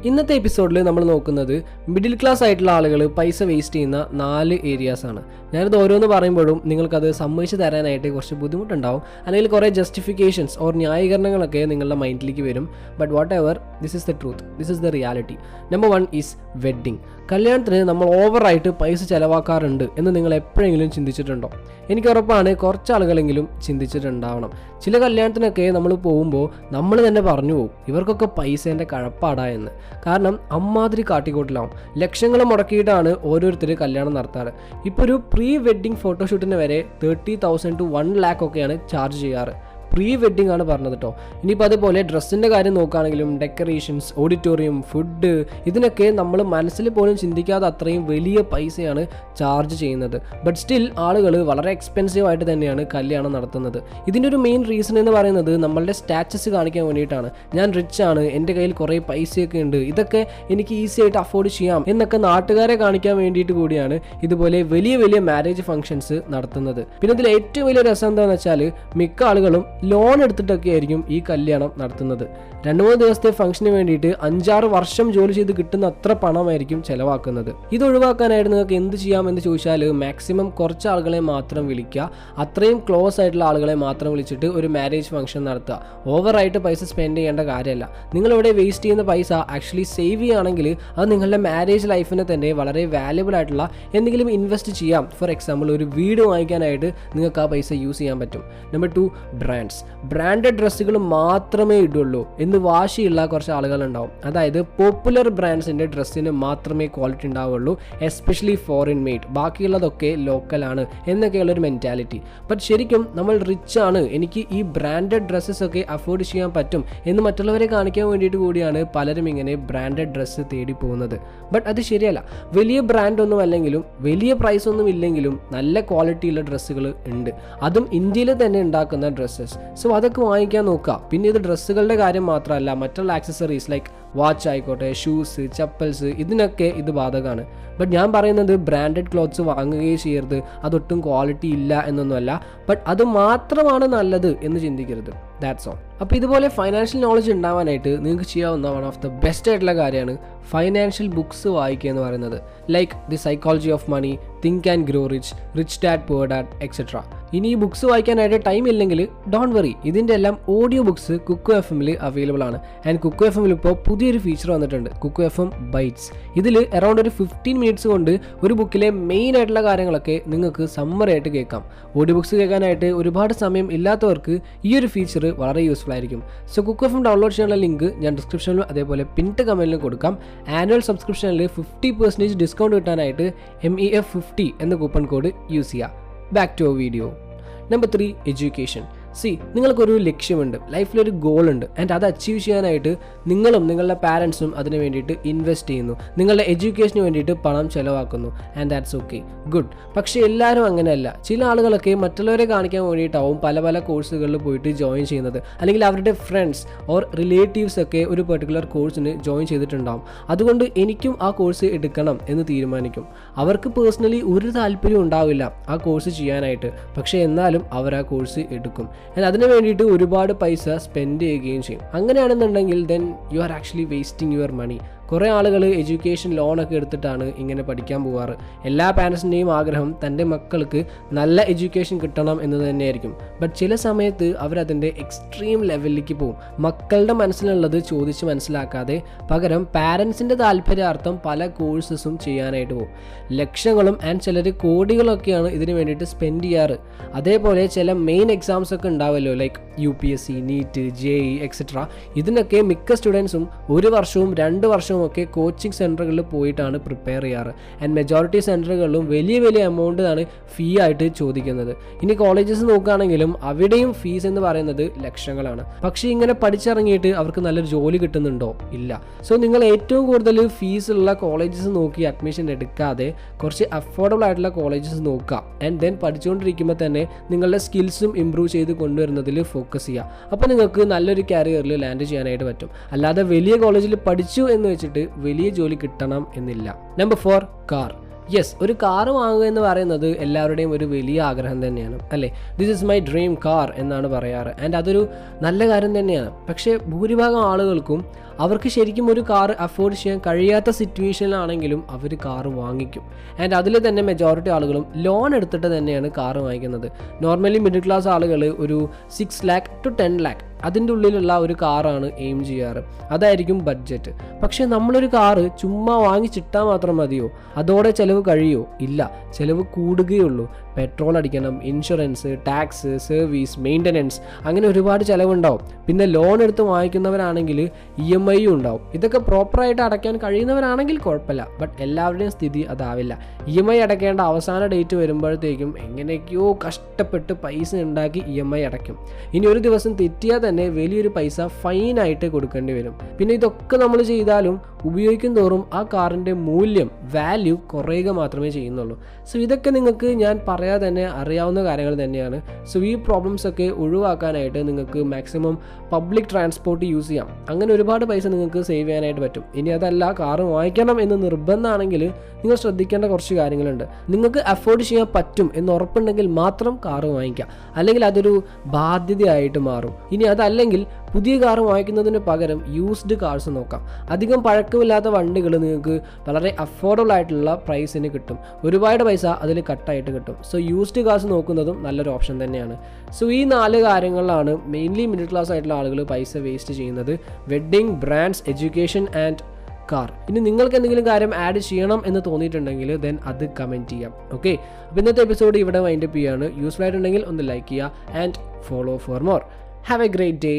ഇന്നത്തെ എപ്പിസോഡിൽ നമ്മൾ നോക്കുന്നത് മിഡിൽ ക്ലാസ് ആയിട്ടുള്ള ആളുകൾ പൈസ വേസ്റ്റ് ചെയ്യുന്ന 4 ഏരിയാസാണ്. ഞാനിത് ഓരോന്ന് പറയുമ്പോഴും നിങ്ങൾക്കത് സമ്മതിച്ച് തരാനായിട്ട് കുറച്ച് ബുദ്ധിമുട്ടുണ്ടാവും, അല്ലെങ്കിൽ കുറേ ജസ്റ്റിഫിക്കേഷൻസ് ഓർ ന്യായീകരണങ്ങളൊക്കെ നിങ്ങളുടെ മൈൻഡിലേക്ക് വരും. But what ever, this is the truth, this is the reality. Number 1 is wedding. കല്യാണത്തിന് നമ്മൾ ഓവറായിട്ട് പൈസ ചിലവാക്കാറുണ്ട് എന്ന് നിങ്ങൾ എപ്പോഴെങ്കിലും ചിന്തിച്ചിട്ടുണ്ടോ? എനിക്ക് ഉറപ്പാണ് കുറച്ച് ആളുകളെങ്കിലും ചിന്തിച്ചിട്ടുണ്ടാവണം. ചില കല്യാണത്തിനൊക്കെ നമ്മൾ പോകുമ്പോൾ നമ്മൾ തന്നെ പറഞ്ഞു പോകും, ഇവർക്കൊക്കെ പൈസേൻ്റെ കഴപ്പാടാ എന്ന്. കാരണം അമ്മാതിരി കാട്ടിക്കൂട്ടിലാവും. ലക്ഷങ്ങൾ മുടക്കിയിട്ടാണ് ഓരോരുത്തർ കല്യാണം നടത്താറ്. ഇപ്പോൾ ഒരു പ്രീ വെഡ്ഡിങ് ഫോട്ടോഷൂട്ടിന് വരെ 30,000 to 1 lakh ഒക്കെയാണ് ചാർജ് ചെയ്യാറ്. പ്രീ വെഡ്ഡിംഗ് ആണ് പറഞ്ഞത് കേട്ടോ. ഇനിയിപ്പോൾ അതുപോലെ ഡ്രസ്സിൻ്റെ കാര്യം നോക്കുകയാണെങ്കിലും ഡെക്കറേഷൻസ്, ഓഡിറ്റോറിയം, ഫുഡ്, ഇതിനൊക്കെ നമ്മൾ മനസ്സിൽ പോലും ചിന്തിക്കാതെ അത്രയും വലിയ പൈസയാണ് ചാർജ് ചെയ്യുന്നത്. ബട്ട് സ്റ്റിൽ ആളുകൾ വളരെ എക്സ്പെൻസീവ് ആയിട്ട് തന്നെയാണ് കല്യാണം നടത്തുന്നത്. ഇതിൻ്റെ ഒരു മെയിൻ റീസൺ എന്ന് പറയുന്നത് നമ്മളുടെ സ്റ്റാറ്റസ് കാണിക്കാൻ വേണ്ടിയിട്ടാണ്. ഞാൻ റിച്ച് ആണ്, എൻ്റെ കയ്യിൽ കുറേ പൈസയൊക്കെ ഉണ്ട്, ഇതൊക്കെ എനിക്ക് ഈസി ആയിട്ട് അഫോർഡ് ചെയ്യാം എന്നൊക്കെ നാട്ടുകാരെ കാണിക്കാൻ വേണ്ടിയിട്ട് കൂടിയാണ് ഇതുപോലെ വലിയ വലിയ മാരേജ് ഫംഗ്ഷൻസ് നടത്തുന്നത്. പിന്നെ ഇതിൽ ഏറ്റവും വലിയ രസം എന്താണെന്ന് വെച്ചാൽ മിക്ക ആളുകളും ലോൺ എടുത്തിട്ടൊക്കെ ആയിരിക്കും ഈ കല്യാണം നടത്തുന്നത്. 2-3 ദിവസത്തെ ഫംഗ്ഷന് വേണ്ടിയിട്ട് 5-6 വർഷം ജോലി ചെയ്ത് കിട്ടുന്ന അത്ര പണമായിരിക്കും ചെലവാക്കുന്നത്. ഇത് ഒഴിവാക്കാനായിട്ട് നിങ്ങൾക്ക് എന്ത് ചെയ്യാമെന്ന് ചോദിച്ചാൽ മാക്സിമം കുറച്ച് ആളുകളെ മാത്രം വിളിക്കുക, അത്രയും ക്ലോസ് ആയിട്ടുള്ള ആളുകളെ മാത്രം വിളിച്ചിട്ട് ഒരു മാരേജ് ഫംഗ്ഷൻ നടത്തുക. ഓവറായിട്ട് പൈസ സ്പെൻഡ് ചെയ്യേണ്ട കാര്യമല്ല. നിങ്ങളിവിടെ വേസ്റ്റ് ചെയ്യുന്ന പൈസ ആക്ച്വലി സേവ് ചെയ്യുകയാണെങ്കിൽ അത് നിങ്ങളുടെ മാരേജ് ലൈഫിനെ തന്നെ വളരെ വാല്യുബിൾ ആയിട്ടുള്ള എന്തെങ്കിലും ഇൻവെസ്റ്റ് ചെയ്യാം. ഫോർ എക്സാമ്പിൾ ഒരു വീട് വാങ്ങിക്കാനായിട്ട് നിങ്ങൾക്ക് ആ പൈസ യൂസ് ചെയ്യാൻ പറ്റും. നമ്പർ 2, ബ്രാൻഡഡ് ഡ്രസ്സുകൾ മാത്രമേ ഇടുള്ളൂ എന്ന് വാശിയുള്ള കുറച്ച് ആളുകളുണ്ടാവും. അതായത് പോപ്പുലർ ബ്രാൻഡ്സിൻ്റെ ഡ്രസ്സിന് മാത്രമേ ക്വാളിറ്റി ഉണ്ടാവുള്ളൂ, എസ്പെഷ്യലി ഫോറിൻ മെയ്ഡ്, ബാക്കിയുള്ളതൊക്കെ ലോക്കലാണ് എന്നൊക്കെയുള്ളൊരു മെൻറ്റാലിറ്റി. ബട്ട് ശരിക്കും നമ്മൾ റിച്ച് ആണ്, എനിക്ക് ഈ ബ്രാൻഡഡ് ഡ്രസ്സസ് ഒക്കെ അഫോർഡ് ചെയ്യാൻ പറ്റും എന്ന് മറ്റുള്ളവരെ കാണിക്കാൻ വേണ്ടിയിട്ട് കൂടിയാണ് പലരും ഇങ്ങനെ ബ്രാൻഡഡ് ഡ്രസ്സ് തേടി പോകുന്നത്. ബട്ട് അത് ശരിയല്ല. വലിയ ബ്രാൻഡ് ഒന്നും അല്ലെങ്കിലും വലിയ പ്രൈസ് ഒന്നും ഇല്ലെങ്കിലും നല്ല ക്വാളിറ്റിയുള്ള ഡ്രസ്സുകൾ ഉണ്ട്, അതും ഇന്ത്യയിൽ തന്നെ ഉണ്ടാക്കുന്ന ഡ്രസ്സസ്. സോ അതൊക്കെ വാങ്ങിക്കാൻ നോക്കുക. പിന്നെ ഇത് ഡ്രസ്സുകളുടെ കാര്യം മാത്രമല്ല, മറ്റുള്ള ആക്സസറീസ് ലൈക്ക് വാച്ച് ആയിക്കോട്ടെ, ഷൂസ്, ചപ്പൽസ്, ഇതിനൊക്കെ ഇത് ബാധകമാണ്. ബട്ട് ഞാൻ പറയുന്നത് ബ്രാൻഡഡ് ക്ലോത്ത്സ് വാങ്ങുകയും ചെയ്യരുത്, അതൊട്ടും ക്വാളിറ്റി ഇല്ല എന്നൊന്നുമല്ല. ബട്ട് അത് മാത്രമാണ് നല്ലത് എന്ന് ചിന്തിക്കരുത്. That's all. അപ്പോൾ ഇതുപോലെ ഫൈനാൻഷ്യൽ നോളജ് ഉണ്ടാവാനായിട്ട് നിങ്ങൾക്ക് ചെയ്യാവുന്ന വൺ ഓഫ് ദ ബെസ്റ്റ് ആയിട്ടുള്ള കാര്യമാണ് ഫൈനാൻഷ്യൽ ബുക്സ് വായിക്കുക എന്ന് പറയുന്നത്. Like the psychology of money, think and grow rich, rich dad poor dad etcetera. ഇനി ഈ ബുക്സ് വായിക്കാനായിട്ട് ടൈം ഇല്ലെങ്കിൽ ഡോണ്ട് വറി, ഇതിൻ്റെ എല്ലാം ഓഡിയോ ബുക്സ് കുക്കു FM-ൽ അവൈലബിൾ ആണ്. ആൻഡ് കുക്കു FM-ൽ ഇപ്പോൾ പുതിയൊരു ഫീച്ചർ വന്നിട്ടുണ്ട്, കുക്കു FM ബൈറ്റ്സ്. ഇതിൽ അറൗണ്ട് ഒരു 15 മിനിറ്റ്സ് കൊണ്ട് ഒരു ബുക്കിലെ മെയിൻ ആയിട്ടുള്ള കാര്യങ്ങളൊക്കെ നിങ്ങൾക്ക് സമ്മറി ആയിട്ട് കേൾക്കാം. ഓഡിയോ ബുക്സ് കേൾക്കാനായിട്ട് ഒരുപാട് സമയം ഇല്ലാത്തവർക്ക് ഈ ഒരു ഫീച്ചർ വളരെ യൂസ്ഫുൾ ആയിരിക്കും. സോ കുക്കു FM ഡൗൺലോഡ് ചെയ്യാനുള്ള ലിങ്ക് ഞാൻ ഡിസ്ക്രിപ്ഷനിലും അതേപോലെ പിൻട്ട് കമൻറ്റിലും കൊടുക്കാം. ആനുവൽ സബ്സ്ക്രിപ്ഷനിൽ 50% ഡിസ്കൗണ്ട് കിട്ടാനായിട്ട് MEF50 എന്ന കൂപ്പൺ കോഡ് യൂസ് ചെയ്യുക. Back to our video. Number 3, education. നിങ്ങൾക്കൊരു ലക്ഷ്യമുണ്ട്, ലൈഫിലൊരു ഗോൾ ഉണ്ട്, ആൻഡ് അത് അച്ചീവ് ചെയ്യാനായിട്ട് നിങ്ങളും നിങ്ങളുടെ പാരൻസും അതിന് വേണ്ടിയിട്ട് ഇൻവെസ്റ്റ് ചെയ്യുന്നു, നിങ്ങളുടെ എഡ്യൂക്കേഷന് വേണ്ടിയിട്ട് പണം ചിലവാക്കുന്നു. And that's okay, good. പക്ഷേ എല്ലാവരും അങ്ങനെയല്ല. ചില ആളുകളൊക്കെ മറ്റുള്ളവരെ കാണിക്കാൻ വേണ്ടിയിട്ടാവും പല പല കോഴ്സുകളിൽ പോയിട്ട് ജോയിൻ ചെയ്യുന്നത്, അല്ലെങ്കിൽ അവരുടെ ഫ്രണ്ട്സ് ഓർ റിലേറ്റീവ്സ് ഒക്കെ ഒരു പെർട്ടിക്കുലർ കോഴ്സിന് ജോയിൻ ചെയ്തിട്ടുണ്ടാവും. അതുകൊണ്ട് എനിക്കും ആ കോഴ്സ് എടുക്കണം എന്ന് തീരുമാനിക്കും. അവർക്ക് പേഴ്സണലി ഒരു താല്പര്യം ഉണ്ടാവില്ല ആ കോഴ്സ് ചെയ്യാനായിട്ട്, പക്ഷേ എന്നാലും അവർ ആ കോഴ്സ് എടുക്കും. അതിന് വേണ്ടിയിട്ട് ഒരുപാട് പൈസ സ്പെൻഡ് ചെയ്യുകയും ചെയ്യും. അങ്ങനെയാണെന്നുണ്ടെങ്കിൽ then you are actually wasting your money. കുറേ ആളുകൾ എഡ്യൂക്കേഷൻ ലോണൊക്കെ എടുത്തിട്ടാണ് ഇങ്ങനെ പഠിക്കാൻ പോകാറ്. എല്ലാ പാരൻസിൻ്റെയും ആഗ്രഹം തൻ്റെ മക്കൾക്ക് നല്ല എഡ്യൂക്കേഷൻ കിട്ടണം എന്ന് തന്നെയായിരിക്കും. ബട്ട് ചില സമയത്ത് അവരതിൻ്റെ എക്സ്ട്രീം ലെവലിലേക്ക് പോകും. മക്കളുടെ മനസ്സിലുള്ളത് ചോദിച്ച് മനസ്സിലാക്കാതെ പകരം പാരൻസിൻ്റെ താല്പര്യാർത്ഥം പല കോഴ്സസും ചെയ്യാനായിട്ട് പോകും. ലക്ഷങ്ങളും ആൻഡ് ചിലർ കോടികളൊക്കെയാണ് ഇതിന് വേണ്ടിയിട്ട് സ്പെൻഡ് ചെയ്യാറ്. അതേപോലെ ചില മെയിൻ എക്സാംസ് ഒക്കെ ഉണ്ടാവുമല്ലോ, like UPSC, NEET, JEE etcetera. ഇതിനൊക്കെ മിക്ക സ്റ്റുഡൻസും 1 വർഷവും 2 വർഷവും ഒക്കെ കോച്ചിങ് സെൻറ്ററുകളിൽ പോയിട്ടാണ് പ്രിപ്പയർ ചെയ്യാറ്. ആൻഡ് മെജോറിറ്റി സെൻറ്ററുകളിലും വലിയ വലിയ എമൗണ്ട് ആണ് ഫീ ആയിട്ട് ചോദിക്കുന്നത്. ഇനി കോളേജസ് നോക്കുകയാണെങ്കിലും അവിടെയും ഫീസ് എന്ന് പറയുന്നത് ലക്ഷങ്ങളാണ്. പക്ഷേ ഇങ്ങനെ പഠിച്ചിറങ്ങിയിട്ട് അവർക്ക് നല്ലൊരു ജോലി കിട്ടുന്നുണ്ടോ? ഇല്ല. സോ നിങ്ങൾ ഏറ്റവും കൂടുതൽ ഫീസ് ഉള്ള കോളേജസ് നോക്കി അഡ്മിഷൻ എടുക്കാതെ കുറച്ച് അഫോർഡബിൾ ആയിട്ടുള്ള കോളേജസ് നോക്കുക. ആൻഡ് ദെൻ പഠിച്ചുകൊണ്ടിരിക്കുമ്പോൾ തന്നെ നിങ്ങളുടെ സ്കിൽസും ഇമ്പ്രൂവ് ചെയ്ത് കൊണ്ടുവരുന്നതിൽ ഫോക്കസ് ചെയ്യുക. അപ്പോൾ നിങ്ങൾക്ക് നല്ലൊരു കരിയറിൽ ലാൻഡ് ചെയ്യാനായിട്ട് പറ്റും. അല്ലാതെ വലിയ കോളേജിൽ പഠിച്ചു എന്ന് വെച്ചിട്ട് വലിയ ജോലി കിട്ടണം എന്നില്ല. Number 4, car. യെസ്, ഒരു കാർ വാങ്ങുക എന്ന് പറയുന്നത് എല്ലാവരുടെയും ഒരു വലിയ ആഗ്രഹം തന്നെയാണ്, അല്ലേ? This is my dream car എന്നാണ് പറയാറ്. ആൻഡ് അതൊരു നല്ല കാര്യം തന്നെയാണ്. പക്ഷേ ഭൂരിഭാഗം ആളുകൾക്കും അവർക്ക് ശരിക്കും ഒരു കാർ അഫോർഡ് ചെയ്യാൻ കഴിയാത്ത സിറ്റുവേഷനിലാണെങ്കിലും അവർ കാർ വാങ്ങിക്കും. ആൻഡ് അതിൽ തന്നെ മെജോറിറ്റി ആളുകളും ലോൺ എടുത്തിട്ട് തന്നെയാണ് കാർ വാങ്ങിക്കുന്നത്. നോർമലി മിഡിൽ ക്ലാസ് ആളുകൾ ഒരു 6 lakh to 10 lakh അതിൻ്റെ ഉള്ളിലുള്ള ഒരു കാറാണ് എയിം ചെയ്യാറ്. അതായിരിക്കും ബഡ്ജറ്റ്. പക്ഷേ നമ്മളൊരു കാറ് ചുമ്മാ വാങ്ങിച്ചിട്ടാൽ മാത്രം മതിയോ? അതോടെ ചിലവ് കഴിയോ? ഇല്ല, ചിലവ് കൂടുകയുള്ളൂ. പെട്രോൾ അടിക്കണം, ഇൻഷുറൻസ്, ടാക്സ്, സർവീസ്, മെയിൻ്റനൻസ്, അങ്ങനെ ഒരുപാട് ചിലവുണ്ടാവും. പിന്നെ ലോൺ എടുത്ത് വാങ്ങിക്കുന്നവരാണെങ്കിൽ EMI ഉണ്ടാവും. ഇതൊക്കെ പ്രോപ്പറായിട്ട് അടയ്ക്കാൻ കഴിയുന്നവരാണെങ്കിൽ കുഴപ്പമില്ല. ബട്ട് എല്ലാവരുടെയും സ്ഥിതി അതാവില്ല. EMI അടയ്ക്കേണ്ട അവസാന ഡേറ്റ് വരുമ്പോഴത്തേക്കും എങ്ങനെയൊക്കെയോ കഷ്ടപ്പെട്ട് പൈസ ഉണ്ടാക്കി EMI അടയ്ക്കും. ഇനി ഒരു ദിവസം തെറ്റിയാൽ തന്നെ വലിയൊരു പൈസ ഫൈനായിട്ട് കൊടുക്കേണ്ടി വരും. പിന്നെ ഇതൊക്കെ നമ്മൾ ചെയ്താലും ഉപയോഗിക്കും തോറും ആ കാറിൻ്റെ മൂല്യം, വാല്യൂ കുറയുക മാത്രമേ ചെയ്യുന്നുള്ളൂ. സോ ഇതൊക്കെ നിങ്ങൾക്ക് ഞാൻ പറയാതെ തന്നെ അറിയാവുന്ന കാര്യങ്ങൾ തന്നെയാണ്. സോ ഈ പ്രോബ്ലംസ് ഒക്കെ ഒഴിവാക്കാനായിട്ട് നിങ്ങൾക്ക് മാക്സിമം പബ്ലിക് ട്രാൻസ്പോർട്ട് യൂസ് ചെയ്യാം. അങ്ങനെ ഒരുപാട് പൈസ നിങ്ങൾക്ക് സേവ് ചെയ്യാനായിട്ട് പറ്റും. ഇനി അതല്ല, കാറ് വാങ്ങിക്കണം എന്ന് നിർബന്ധമാണെങ്കിൽ നിങ്ങൾ ശ്രദ്ധിക്കേണ്ട കുറച്ച് കാര്യങ്ങളുണ്ട്. നിങ്ങൾക്ക് അഫോർഡ് ചെയ്യാൻ പറ്റും എന്ന് ഉറപ്പുണ്ടെങ്കിൽ മാത്രം കാറ് വാങ്ങിക്കാം, അല്ലെങ്കിൽ അതൊരു ബാധ്യതയായിട്ട് മാറും. ഇനി അതല്ലെങ്കിൽ പുതിയ കാർ വാങ്ങിക്കുന്നതിന് പകരം യൂസ്ഡ് കാർസ് നോക്കാം. അധികം പഴക്കമില്ലാത്ത വണ്ടികൾ നിങ്ങൾക്ക് വളരെ അഫോർഡബിൾ ആയിട്ടുള്ള പ്രൈസിന് കിട്ടും. ഒരുപാട് പൈസ അതിൽ കട്ടായിട്ട് കിട്ടും. സോ യൂസ്ഡ് കാർസ് നോക്കുന്നതും നല്ലൊരു ഓപ്ഷൻ തന്നെയാണ്. സോ ഈ 4 കാര്യങ്ങളിലാണ് മെയിൻലി മിഡിൽ ക്ലാസ് ആയിട്ടുള്ള ആളുകൾ പൈസ വേസ്റ്റ് ചെയ്യുന്നത്: wedding, brands, education and car. ഇനി നിങ്ങൾക്ക് എന്തെങ്കിലും കാര്യം ആഡ് ചെയ്യണം എന്ന് തോന്നിയിട്ടുണ്ടെങ്കിൽ ദെൻ അത് കമൻറ്റ് ചെയ്യാം. ഓക്കെ, അപ്പോൾ ഇന്നത്തെ എപ്പിസോഡ് ഇവിടെ വൈൻഡപ്പ് ചെയ്യാണ്. യൂസ്ഫുൾ ആയിട്ടുണ്ടെങ്കിൽ ഒന്ന് ലൈക്ക് ചെയ്യുക and follow for more. Have A great day.